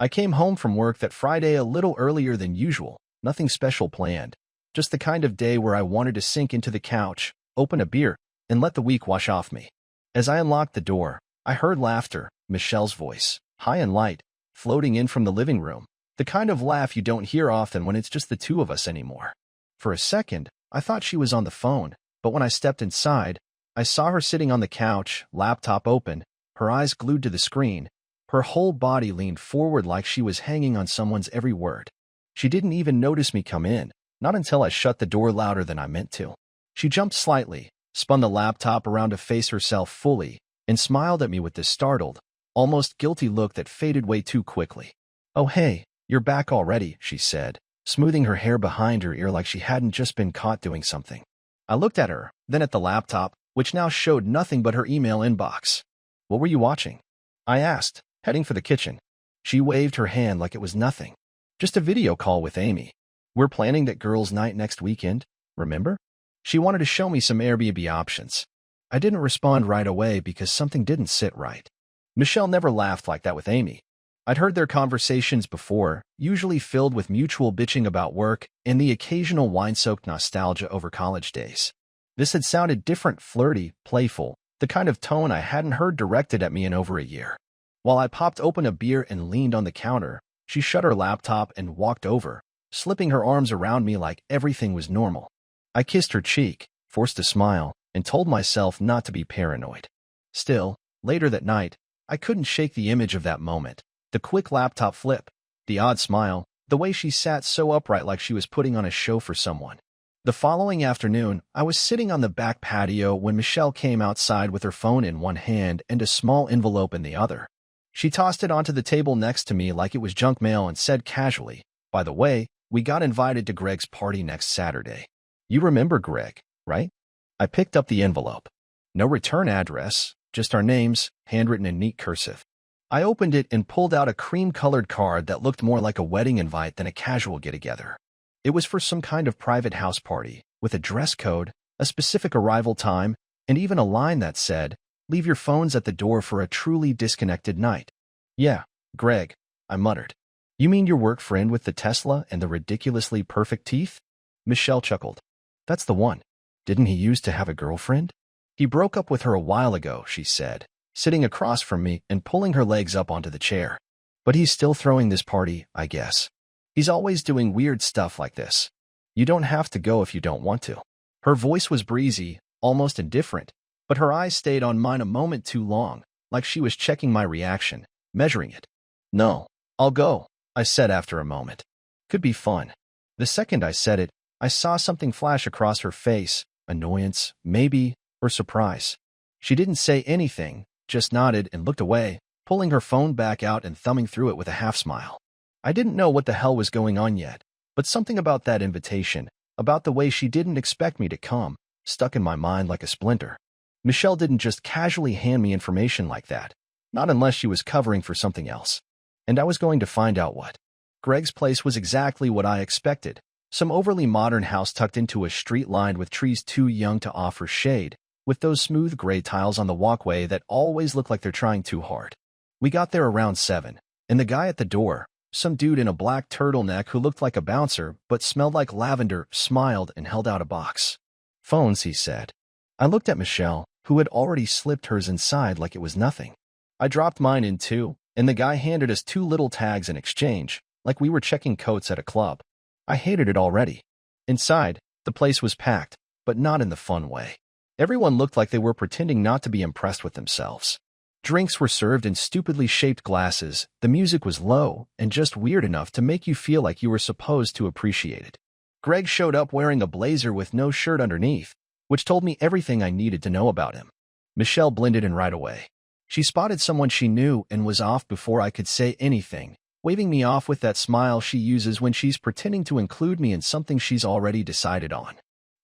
I came home from work that Friday a little earlier than usual, nothing special planned. Just the kind of day where I wanted to sink into the couch, open a beer, and let the week wash off me. As I unlocked the door, I heard laughter, Michelle's voice, high and light, floating in from the living room, the kind of laugh you don't hear often when it's just the two of us anymore. For a second, I thought she was on the phone, but when I stepped inside, I saw her sitting on the couch, laptop open, her eyes glued to the screen. Her whole body leaned forward like she was hanging on someone's every word. She didn't even notice me come in, not until I shut the door louder than I meant to. She jumped slightly, spun the laptop around to face herself fully, and smiled at me with this startled, almost guilty look that faded way too quickly. "Oh hey, you're back already," she said, smoothing her hair behind her ear like she hadn't just been caught doing something. I looked at her, then at the laptop, which now showed nothing but her email inbox. "What were you watching?" I asked, heading for the kitchen. She waved her hand like it was nothing. "Just a video call with Amy. We're planning that girls' night next weekend, remember?" She wanted to show me some Airbnb options. I didn't respond right away because something didn't sit right. Michelle never laughed like that with Amy. I'd heard their conversations before, usually filled with mutual bitching about work and the occasional wine-soaked nostalgia over college days. This had sounded different, flirty, playful, the kind of tone I hadn't heard directed at me in over a year. While I popped open a beer and leaned on the counter, she shut her laptop and walked over, slipping her arms around me like everything was normal. I kissed her cheek, forced a smile, and told myself not to be paranoid. Still, later that night, I couldn't shake the image of that moment. The quick laptop flip, the odd smile, the way she sat so upright like she was putting on a show for someone. The following afternoon, I was sitting on the back patio when Michelle came outside with her phone in one hand and a small envelope in the other. She tossed it onto the table next to me like it was junk mail and said casually, "By the way, we got invited to Greg's party next Saturday. You remember Greg, right?" I picked up the envelope. No return address, just our names, handwritten in neat cursive. I opened it and pulled out a cream-colored card that looked more like a wedding invite than a casual get-together. It was for some kind of private house party, with a dress code, a specific arrival time, and even a line that said, "Leave your phones at the door for a truly disconnected night." "Yeah, Greg," I muttered. "You mean your work friend with the Tesla and the ridiculously perfect teeth?" Michelle chuckled. "That's the one. Didn't he used to have a girlfriend?" "He broke up with her a while ago," she said, sitting across from me and pulling her legs up onto the chair. "But he's still throwing this party, I guess. He's always doing weird stuff like this. You don't have to go if you don't want to." Her voice was breezy, almost indifferent, but her eyes stayed on mine a moment too long, like she was checking my reaction, measuring it. "No, I'll go," I said after a moment. "Could be fun." The second I said it, I saw something flash across her face, annoyance, maybe, or surprise. She didn't say anything, just nodded and looked away, pulling her phone back out and thumbing through it with a half-smile. I didn't know what the hell was going on yet, but something about that invitation, about the way she didn't expect me to come, stuck in my mind like a splinter. Michelle didn't just casually hand me information like that, not unless she was covering for something else. And I was going to find out what. Greg's place was exactly what I expected, some overly modern house tucked into a street lined with trees too young to offer shade, with those smooth gray tiles on the walkway that always look like they're trying too hard. We got there around 7, and the guy at the door, some dude in a black turtleneck who looked like a bouncer but smelled like lavender, smiled and held out a box. "Phones," he said. I looked at Michelle, who had already slipped hers inside like it was nothing. I dropped mine in too, and the guy handed us 2 little tags in exchange, like we were checking coats at a club. I hated it already. Inside, the place was packed, but not in the fun way. Everyone looked like they were pretending not to be impressed with themselves. Drinks were served in stupidly shaped glasses, the music was low, and just weird enough to make you feel like you were supposed to appreciate it. Greg showed up wearing a blazer with no shirt underneath, which told me everything I needed to know about him. Michelle blended in right away. She spotted someone she knew and was off before I could say anything, waving me off with that smile she uses when she's pretending to include me in something she's already decided on.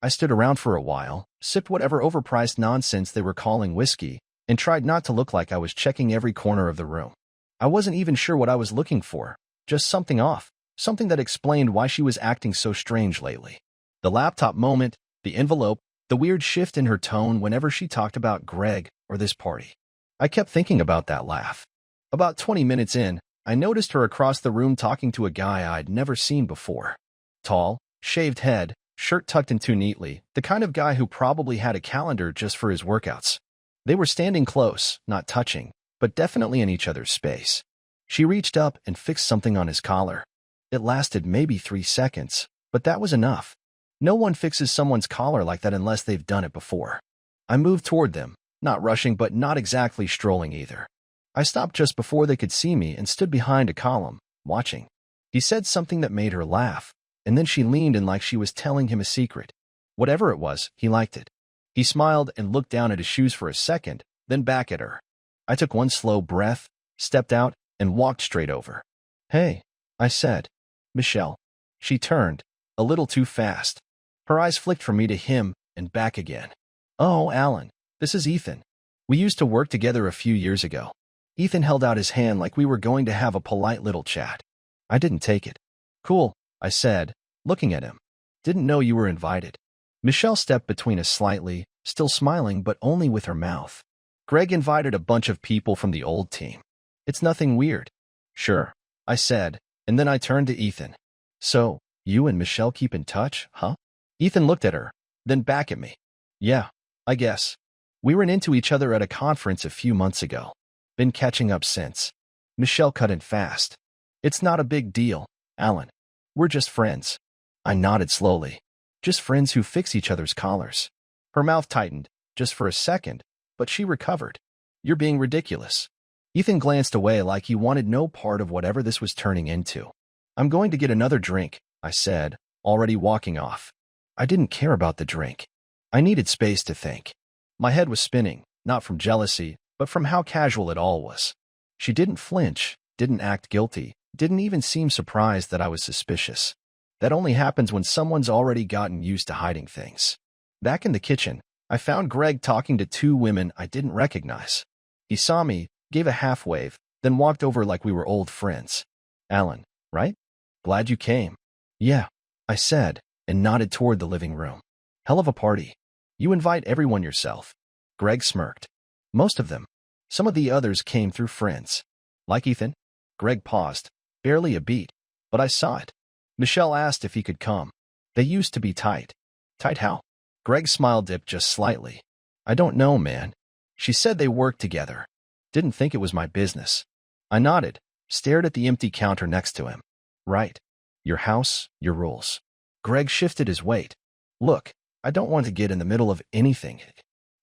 I stood around for a while, sipped whatever overpriced nonsense they were calling whiskey, and tried not to look like I was checking every corner of the room. I wasn't even sure what I was looking for, just something off, something that explained why she was acting so strange lately. The laptop moment, the envelope, the weird shift in her tone whenever she talked about Greg or this party. I kept thinking about that laugh. About 20 minutes in, I noticed her across the room talking to a guy I'd never seen before. Tall, shaved head, shirt tucked in too neatly, the kind of guy who probably had a calendar just for his workouts. They were standing close, not touching, but definitely in each other's space. She reached up and fixed something on his collar. It lasted maybe 3 seconds, but that was enough. No one fixes someone's collar like that unless they've done it before. I moved toward them, not rushing but not exactly strolling either. I stopped just before they could see me and stood behind a column, watching. He said something that made her laugh, and then she leaned in like she was telling him a secret. Whatever it was, he liked it. He smiled and looked down at his shoes for a second, then back at her. I took one slow breath, stepped out, and walked straight over. "Hey," I said. "Michelle." She turned, a little too fast. Her eyes flicked from me to him and back again. "Oh, Alan, this is Ethan. We used to work together a few years ago." Ethan held out his hand like we were going to have a polite little chat. I didn't take it. "Cool," I said, looking at him. "Didn't know you were invited." Michelle stepped between us slightly, still smiling but only with her mouth. "Greg invited a bunch of people from the old team. It's nothing weird." "Sure," I said, and then I turned to Ethan. "So, you and Michelle keep in touch, huh?" Ethan looked at her, then back at me. "Yeah, I guess. We ran into each other at a conference a few months ago. Been catching up since." Michelle cut in fast. "It's not a big deal, Alan. We're just friends." I nodded slowly. "Just friends who fix each other's collars." Her mouth tightened, just for a second, but she recovered. "You're being ridiculous." Ethan glanced away like he wanted no part of whatever this was turning into. "I'm going to get another drink," I said, already walking off. I didn't care about the drink. I needed space to think. My head was spinning, not from jealousy, but from how casual it all was. She didn't flinch, didn't act guilty, didn't even seem surprised that I was suspicious. That only happens when someone's already gotten used to hiding things. Back in the kitchen, I found Greg talking to 2 women I didn't recognize. He saw me, gave a half wave, then walked over like we were old friends. "Alan, right? Glad you came." "Yeah," I said, and nodded toward the living room. "Hell of a party. You invite everyone yourself." Greg smirked. "Most of them. Some of the others came through friends." "Like Ethan?" Greg paused, barely a beat, but I saw it. Michelle asked if he could come. "They used to be tight." "Tight how?" Greg's smile dipped just slightly. "I don't know, man. She said they worked together. Didn't think it was my business." I nodded, stared at the empty counter next to him. "Right. Your house, your rules." Greg shifted his weight. "Look, I don't want to get in the middle of anything."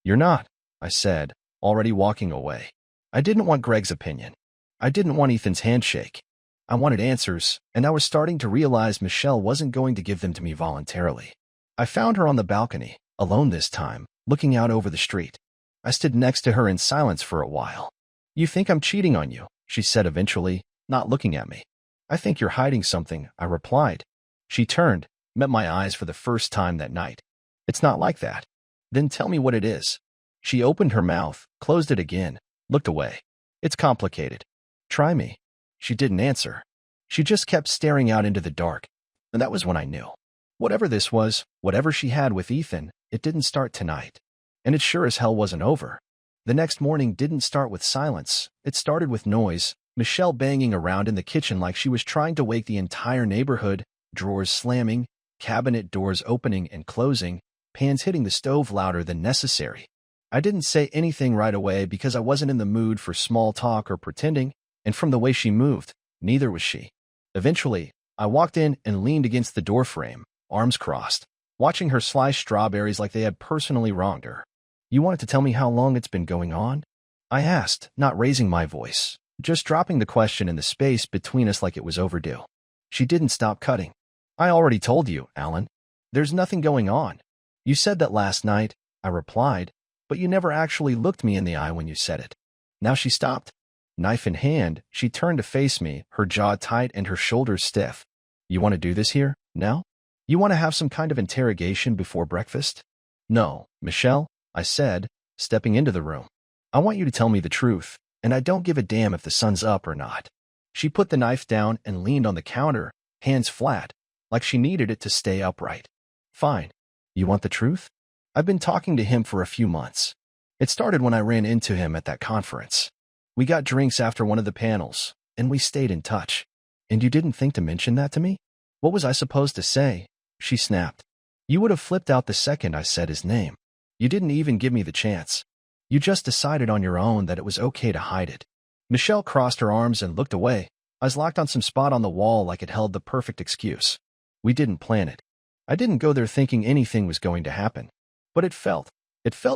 "You're not," I said, already walking away. I didn't want Greg's opinion. I didn't want Ethan's handshake. I wanted answers, and I was starting to realize Michelle wasn't going to give them to me voluntarily. I found her on the balcony, alone this time, looking out over the street. I stood next to her in silence for a while. "You think I'm cheating on you," she said eventually, not looking at me. "I think you're hiding something," I replied. She turned, met my eyes for the first time that night. "It's not like that." "Then tell me what it is." She opened her mouth, closed it again, looked away. "It's complicated. Try me." She didn't answer. She just kept staring out into the dark, and that was when I knew. Whatever this was, whatever she had with Ethan, it didn't start tonight. And it sure as hell wasn't over. The next morning didn't start with silence. It started with noise, Michelle banging around in the kitchen like she was trying to wake the entire neighborhood, drawers slamming, cabinet doors opening and closing, pans hitting the stove louder than necessary. I didn't say anything right away because I wasn't in the mood for small talk or pretending, and from the way she moved, neither was she. Eventually, I walked in and leaned against the doorframe, arms crossed, watching her slice strawberries like they had personally wronged her. "You wanted to tell me how long it's been going on?" I asked, not raising my voice, just dropping the question in the space between us like it was overdue. She didn't stop cutting. "I already told you, Alan. There's nothing going on. You said that last night," I replied, "but you never actually looked me in the eye when you said it." Now she stopped. Knife in hand, she turned to face me, her jaw tight and her shoulders stiff. "You want to do this here, now? You want to have some kind of interrogation before breakfast?" "No, Michelle," I said, stepping into the room. "I want you to tell me the truth, and I don't give a damn if the sun's up or not." She put the knife down and leaned on the counter, hands flat, like she needed it to stay upright. "Fine. You want the truth? I've been talking to him for a few months. It started when I ran into him at that conference. We got drinks after one of the panels, and we stayed in touch. And you didn't think to mention that to me? What was I supposed to say? She snapped. You would have flipped out the second I said his name. You didn't even give me the chance. You just decided on your own that it was okay to hide it. Michelle crossed her arms and looked away, eyes locked on some spot on the wall like it held the perfect excuse. We didn't plan it. I didn't go there thinking anything was going to happen. But it felt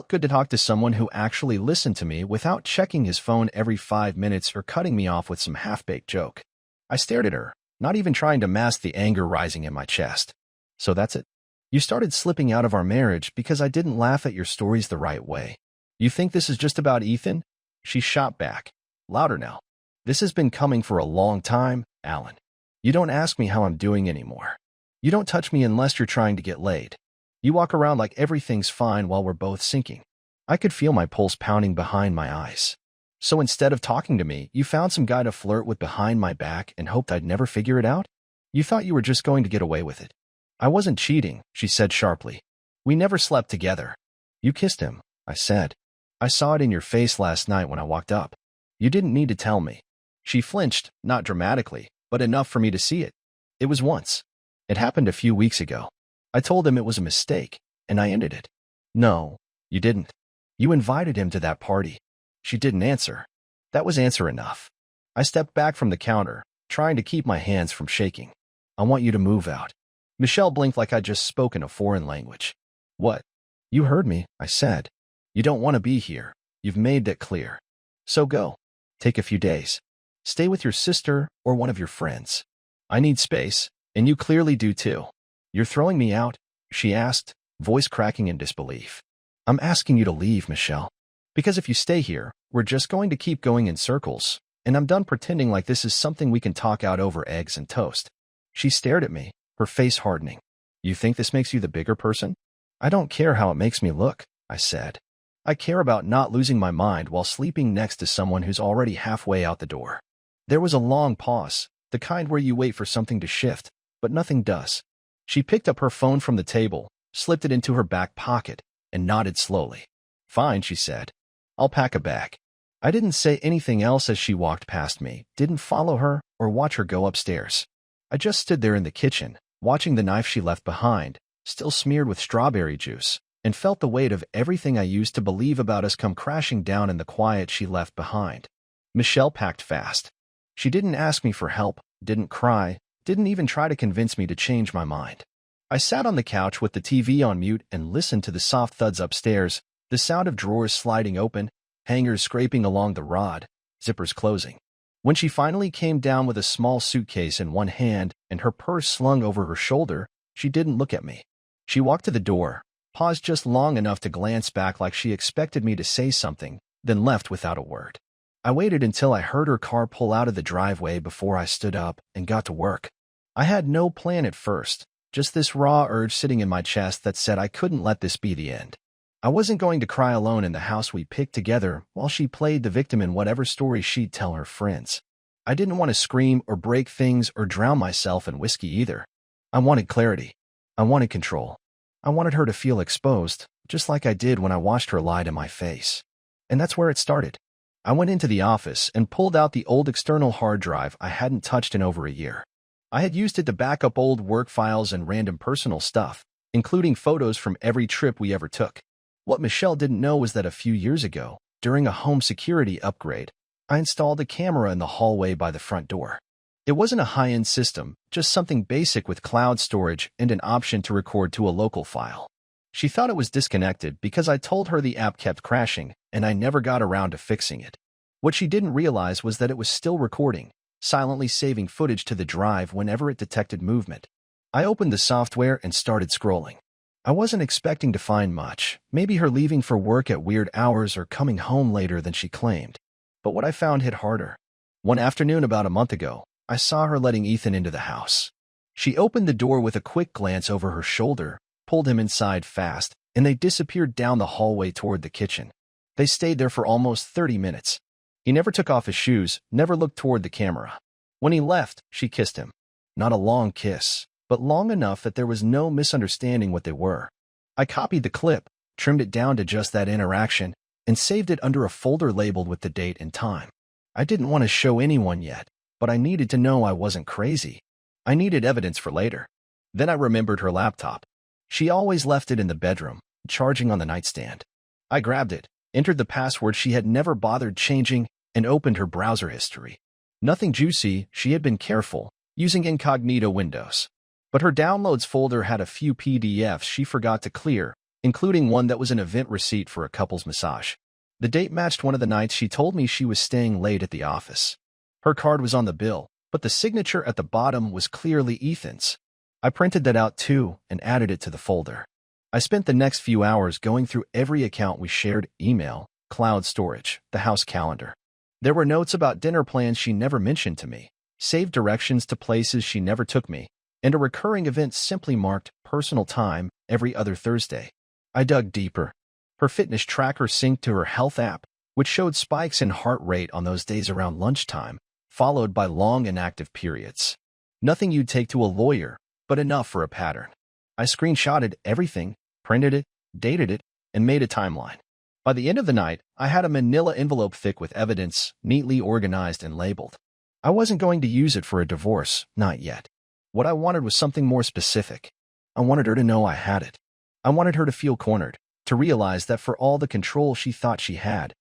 good to talk to someone who actually listened to me without checking his phone every 5 minutes or cutting me off with some half-baked joke. I stared at her, not even trying to mask the anger rising in my chest. So that's it. You started slipping out of our marriage because I didn't laugh at your stories the right way. You think this is just about Ethan? She shot back. Louder now. This has been coming for a long time, Alan. You don't ask me how I'm doing anymore. You don't touch me unless you're trying to get laid. You walk around like everything's fine while we're both sinking. I could feel my pulse pounding behind my eyes. So instead of talking to me, you found some guy to flirt with behind my back and hoped I'd never figure it out? You thought you were just going to get away with it. I wasn't cheating, she said sharply. We never slept together. You kissed him, I said. I saw it in your face last night when I walked up. You didn't need to tell me. She flinched, not dramatically, but enough for me to see it. It was once. It happened a few weeks ago. I told him it was a mistake, and I ended it. No, you didn't. You invited him to that party. She didn't answer. That was answer enough. I stepped back from the counter, trying to keep my hands from shaking. I want you to move out. Michelle blinked like I'd just spoken a foreign language. What? You heard me, I said. You don't want to be here. You've made that clear. So go. Take a few days. Stay with your sister or one of your friends. I need space, and you clearly do too. You're throwing me out? She asked, voice cracking in disbelief. I'm asking you to leave, Michelle. Because if you stay here, we're just going to keep going in circles, and I'm done pretending like this is something we can talk out over eggs and toast. She stared at me, her face hardening. You think this makes you the bigger person? I don't care how it makes me look, I said. I care about not losing my mind while sleeping next to someone who's already halfway out the door. There was a long pause, the kind where you wait for something to shift, but nothing does. She picked up her phone from the table, slipped it into her back pocket, and nodded slowly. Fine, she said. I'll pack a bag. I didn't say anything else as she walked past me, didn't follow her or watch her go upstairs. I just stood there in the kitchen, watching the knife she left behind, still smeared with strawberry juice, and felt the weight of everything I used to believe about us come crashing down in the quiet she left behind. Michelle packed fast. She didn't ask me for help, didn't cry, didn't even try to convince me to change my mind. I sat on the couch with the TV on mute and listened to the soft thuds upstairs, the sound of drawers sliding open, hangers scraping along the rod, zippers closing. When she finally came down with a small suitcase in one hand and her purse slung over her shoulder, she didn't look at me. She walked to the door, paused just long enough to glance back like she expected me to say something, then left without a word. I waited until I heard her car pull out of the driveway before I stood up and got to work. I had no plan at first, just this raw urge sitting in my chest that said I couldn't let this be the end. I wasn't going to cry alone in the house we picked together while she played the victim in whatever story she'd tell her friends. I didn't want to scream or break things or drown myself in whiskey either. I wanted clarity. I wanted control. I wanted her to feel exposed, just like I did when I watched her lie to my face. And that's where it started. I went into the office and pulled out the old external hard drive I hadn't touched in over a year. I had used it to back up old work files and random personal stuff, including photos from every trip we ever took. What Michelle didn't know was that a few years ago, during a home security upgrade, I installed a camera in the hallway by the front door. It wasn't a high-end system, just something basic with cloud storage and an option to record to a local file. She thought it was disconnected because I told her the app kept crashing, and I never got around to fixing it. What she didn't realize was that it was still recording, silently saving footage to the drive whenever it detected movement. I opened the software and started scrolling. I wasn't expecting to find much, maybe her leaving for work at weird hours or coming home later than she claimed. But what I found hit harder. One afternoon about a month ago, I saw her letting Ethan into the house. She opened the door with a quick glance over her shoulder, pulled him inside fast, and they disappeared down the hallway toward the kitchen. They stayed there for almost 30 minutes. He never took off his shoes, never looked toward the camera. When he left, she kissed him. Not a long kiss, but long enough that there was no misunderstanding what they were. I copied the clip, trimmed it down to just that interaction, and saved it under a folder labeled with the date and time. I didn't want to show anyone yet, but I needed to know I wasn't crazy. I needed evidence for later. Then I remembered her laptop. She always left it in the bedroom, charging on the nightstand. I grabbed it, entered the password she had never bothered changing, and opened her browser history. Nothing juicy, she had been careful, using incognito windows. But her downloads folder had a few PDFs she forgot to clear, including one that was an event receipt for a couple's massage. The date matched one of the nights she told me she was staying late at the office. Her card was on the bill, but the signature at the bottom was clearly Ethan's. I printed that out too and added it to the folder. I spent the next few hours going through every account we shared: email, cloud storage, the house calendar. There were notes about dinner plans she never mentioned to me, saved directions to places she never took me, and a recurring event simply marked personal time every other Thursday. I dug deeper. Her fitness tracker synced to her health app, which showed spikes in heart rate on those days around lunchtime, followed by long inactive periods. Nothing you'd take to a lawyer, but enough for a pattern. I screenshotted everything, printed it, dated it, and made a timeline. By the end of the night, I had a manila envelope thick with evidence, neatly organized and labeled. I wasn't going to use it for a divorce, not yet. What I wanted was something more specific. I wanted her to know I had it. I wanted her to feel cornered, to realize that for all the control she thought she had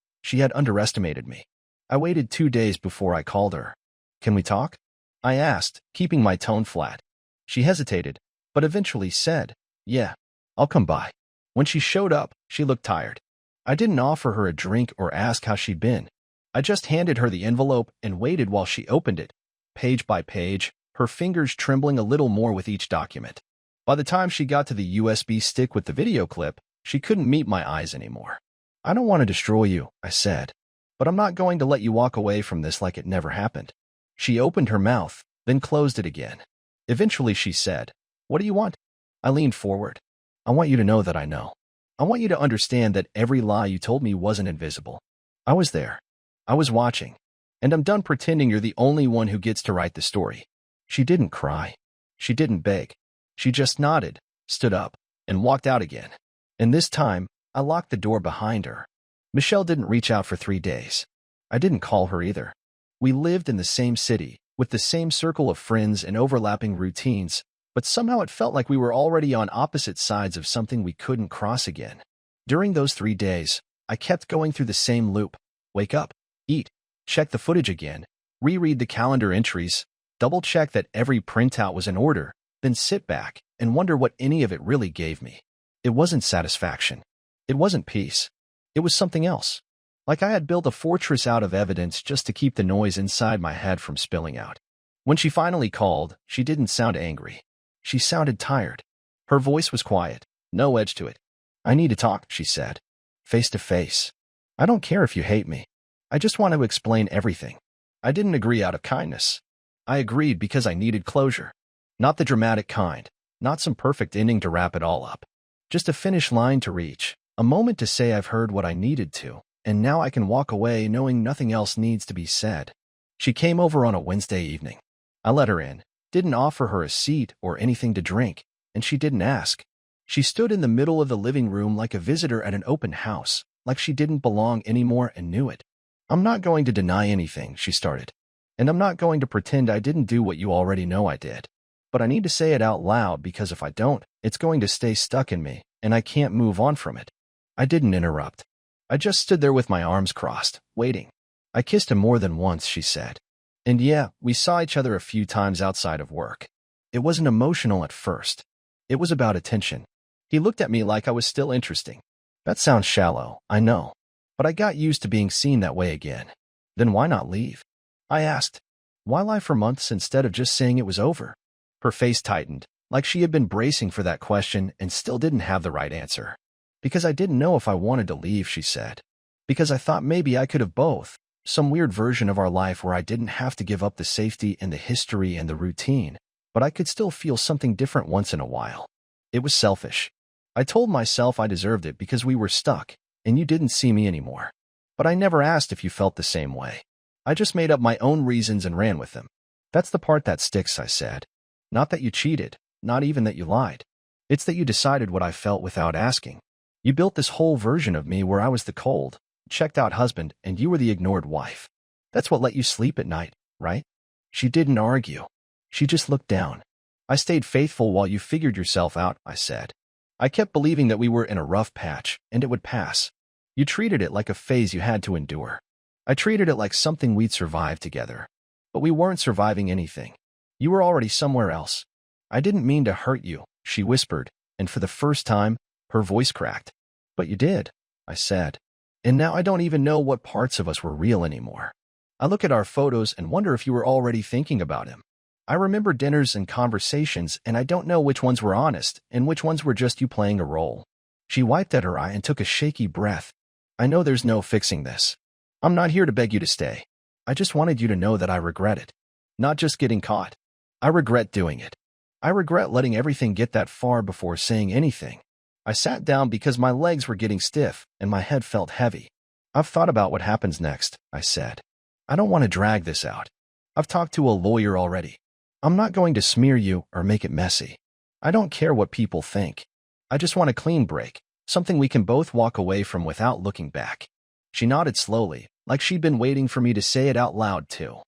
underestimated me. I waited 2 days before I called her. "Can we talk?" I asked, keeping my tone flat. She hesitated, but eventually said, "Yeah, I'll come by." When she showed up, she looked tired. I didn't offer her a drink or ask how she'd been. I just handed her the envelope and waited while she opened it, page by page, her fingers trembling a little more with each document. By the time she got to the USB stick with the video clip, she couldn't meet my eyes anymore. "I don't want to destroy you," I said, "but I'm not going to let you walk away from this like it never happened." She opened her mouth, then closed it again. Eventually she said, "What do you want?" I leaned forward. "I want you to know that I know. I want you to understand that every lie you told me wasn't invisible. I was there. I was watching. And I'm done pretending you're the only one who gets to write the story." She didn't cry. She didn't beg. She just nodded, stood up, and walked out again. And this time, I locked the door behind her. Michelle didn't reach out for 3 days. I didn't call her either. We lived in the same city, with the same circle of friends and overlapping routines, but somehow it felt like we were already on opposite sides of something we couldn't cross again. During those 3 days, I kept going through the same loop: wake up, eat, check the footage again, reread the calendar entries, double-check that every printout was in order, then sit back and wonder what any of it really gave me. It wasn't satisfaction. It wasn't peace. It was something else. Like I had built a fortress out of evidence just to keep the noise inside my head from spilling out. When she finally called, she didn't sound angry. She sounded tired. Her voice was quiet, no edge to it. "I need to talk," she said. "Face to face. I don't care if you hate me. I just want to explain everything." I didn't agree out of kindness. I agreed because I needed closure. Not the dramatic kind, not some perfect ending to wrap it all up. Just a finish line to reach, a moment to say I've heard what I needed to, and now I can walk away knowing nothing else needs to be said. She came over on a Wednesday evening. I let her in, didn't offer her a seat or anything to drink, and she didn't ask. She stood in the middle of the living room like a visitor at an open house, like she didn't belong anymore and knew it. "I'm not going to deny anything," she started. "And I'm not going to pretend I didn't do what you already know I did. But I need to say it out loud because if I don't, it's going to stay stuck in me, and I can't move on from it." I didn't interrupt. I just stood there with my arms crossed, waiting. "I kissed him more than once," she said. "And yeah, we saw each other a few times outside of work. It wasn't emotional at first. It was about attention. He looked at me like I was still interesting. That sounds shallow, I know. But I got used to being seen that way again. Then why not leave?" I asked. "Why lie for months instead of just saying it was over?" Her face tightened, like she had been bracing for that question and still didn't have the right answer. "Because I didn't know if I wanted to leave," she said. "Because I thought maybe I could have both. Some weird version of our life where I didn't have to give up the safety and the history and the routine, but I could still feel something different once in a while. It was selfish. I told myself I deserved it because we were stuck, and you didn't see me anymore. But I never asked if you felt the same way. I just made up my own reasons and ran with them." "That's the part that sticks," I said. "Not that you cheated, not even that you lied. It's that you decided what I felt without asking. You built this whole version of me where I was the cold, checked-out husband and you were the ignored wife. That's what let you sleep at night, right?" She didn't argue. She just looked down. I stayed faithful while you figured yourself out, I said. I kept believing that we were in a rough patch, and it would pass. You treated it like a phase you had to endure. I treated it like something we'd survive together. But we weren't surviving anything. You were already somewhere else. I didn't mean to hurt you, she whispered, and for the first time, her voice cracked. But you did, I said. And now I don't even know what parts of us were real anymore. I look at our photos and wonder if you were already thinking about him. I remember dinners and conversations, and I don't know which ones were honest and which ones were just you playing a role. She wiped at her eye and took a shaky breath. I know there's no fixing this. I'm not here to beg you to stay. I just wanted you to know that I regret it. Not just getting caught. I regret doing it. I regret letting everything get that far before saying anything. I sat down because my legs were getting stiff and my head felt heavy. I've thought about what happens next, I said. I don't want to drag this out. I've talked to a lawyer already. I'm not going to smear you or make it messy. I don't care what people think. I just want a clean break, something we can both walk away from without looking back. She nodded slowly, like she'd been waiting for me to say it out loud too.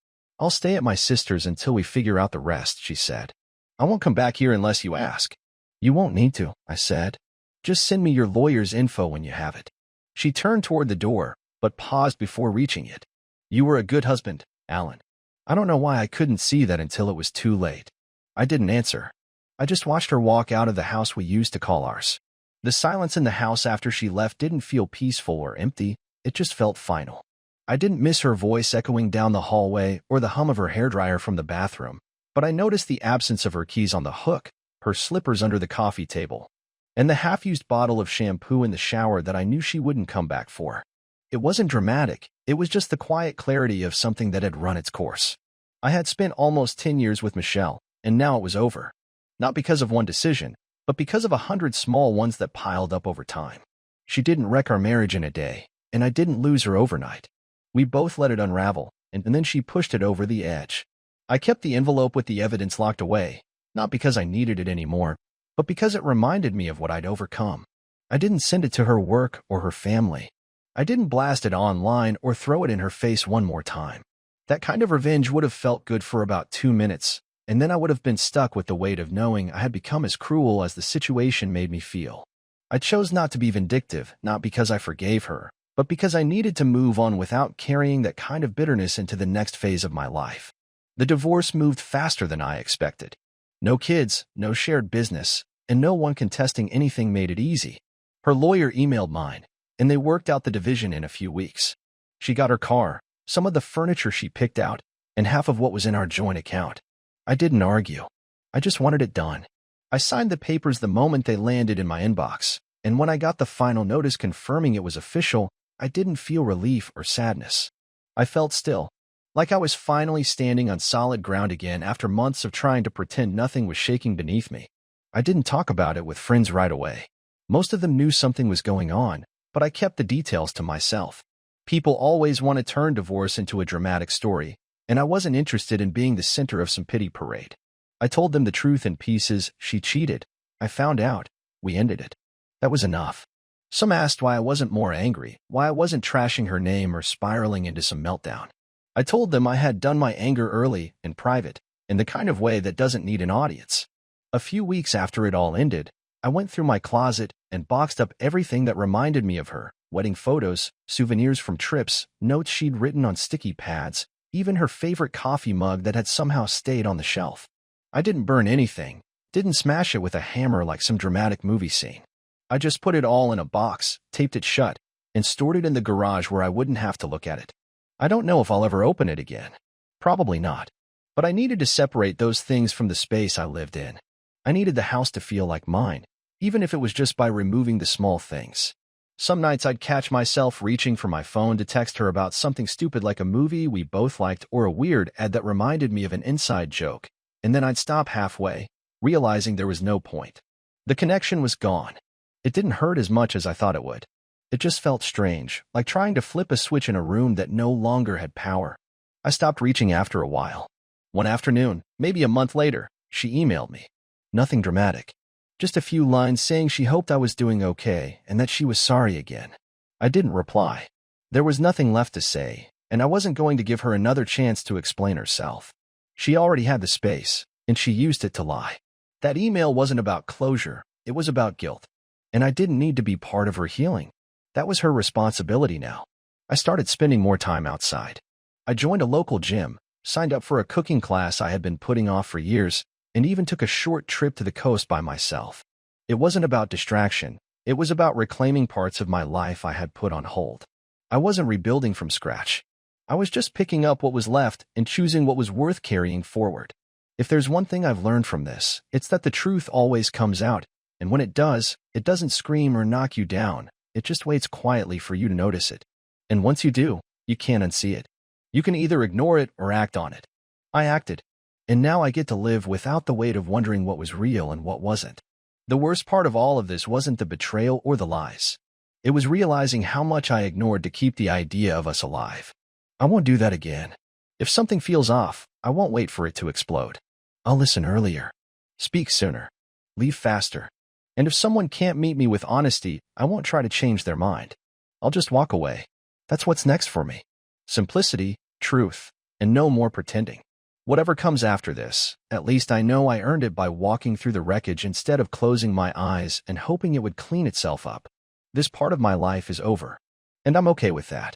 I'll stay at my sister's until we figure out the rest, she said. I won't come back here unless you ask. You won't need to, I said. Just send me your lawyer's info when you have it. She turned toward the door, but paused before reaching it. You were a good husband, Alan. I don't know why I couldn't see that until it was too late. I didn't answer. I just watched her walk out of the house we used to call ours. The silence in the house after she left didn't feel peaceful or empty, it just felt final. I didn't miss her voice echoing down the hallway or the hum of her hairdryer from the bathroom, but I noticed the absence of her keys on the hook, her slippers under the coffee table, and the half-used bottle of shampoo in the shower that I knew she wouldn't come back for. It wasn't dramatic, it was just the quiet clarity of something that had run its course. I had spent almost 10 years with Michelle, and now it was over. Not because of one decision, but because of 100 small ones that piled up over time. She didn't wreck our marriage in a day, and I didn't lose her overnight. We both let it unravel, and then she pushed it over the edge. I kept the envelope with the evidence locked away, not because I needed it anymore, but because it reminded me of what I'd overcome. I didn't send it to her work or her family. I didn't blast it online or throw it in her face one more time. That kind of revenge would have felt good for about 2 minutes, and then I would have been stuck with the weight of knowing I had become as cruel as the situation made me feel. I chose not to be vindictive, not because I forgave her, but because I needed to move on without carrying that kind of bitterness into the next phase of my life. The divorce moved faster than I expected. No kids, no shared business, and no one contesting anything made it easy. Her lawyer emailed mine, and they worked out the division in a few weeks. She got her car, some of the furniture she picked out, and half of what was in our joint account. I didn't argue. I just wanted it done. I signed the papers the moment they landed in my inbox, and when I got the final notice confirming it was official, I didn't feel relief or sadness. I felt still, like I was finally standing on solid ground again after months of trying to pretend nothing was shaking beneath me. I didn't talk about it with friends right away. Most of them knew something was going on, but I kept the details to myself. People always want to turn divorce into a dramatic story, and I wasn't interested in being the center of some pity parade. I told them the truth in pieces. She cheated. I found out. We ended it. That was enough. Some asked why I wasn't more angry, why I wasn't trashing her name or spiraling into some meltdown. I told them I had done my anger early, in private, in the kind of way that doesn't need an audience. A few weeks after it all ended, I went through my closet and boxed up everything that reminded me of her: wedding photos, souvenirs from trips, notes she'd written on sticky pads, even her favorite coffee mug that had somehow stayed on the shelf. I didn't burn anything, didn't smash it with a hammer like some dramatic movie scene. I just put it all in a box, taped it shut, and stored it in the garage where I wouldn't have to look at it. I don't know if I'll ever open it again. Probably not. But I needed to separate those things from the space I lived in. I needed the house to feel like mine, even if it was just by removing the small things. Some nights I'd catch myself reaching for my phone to text her about something stupid like a movie we both liked or a weird ad that reminded me of an inside joke, and then I'd stop halfway, realizing there was no point. The connection was gone. It didn't hurt as much as I thought it would. It just felt strange, like trying to flip a switch in a room that no longer had power. I stopped reaching after a while. One afternoon, maybe a month later, she emailed me. Nothing dramatic. Just a few lines saying she hoped I was doing okay and that she was sorry again. I didn't reply. There was nothing left to say, and I wasn't going to give her another chance to explain herself. She already had the space, and she used it to lie. That email wasn't about closure, it was about guilt. And I didn't need to be part of her healing. That was her responsibility now. I started spending more time outside. I joined a local gym, signed up for a cooking class I had been putting off for years, and even took a short trip to the coast by myself. It wasn't about distraction. It was about reclaiming parts of my life I had put on hold. I wasn't rebuilding from scratch. I was just picking up what was left and choosing what was worth carrying forward. If there's one thing I've learned from this, it's that the truth always comes out, and when it does, it doesn't scream or knock you down. It just waits quietly for you to notice it. And once you do, you can't unsee it. You can either ignore it or act on it. I acted, and now I get to live without the weight of wondering what was real and what wasn't. The worst part of all of this wasn't the betrayal or the lies. It was realizing how much I ignored to keep the idea of us alive. I won't do that again. If something feels off, I won't wait for it to explode. I'll listen earlier, speak sooner, leave faster. And if someone can't meet me with honesty, I won't try to change their mind. I'll just walk away. That's what's next for me. Simplicity, truth, and no more pretending. Whatever comes after this, at least I know I earned it by walking through the wreckage instead of closing my eyes and hoping it would clean itself up. This part of my life is over, and I'm okay with that.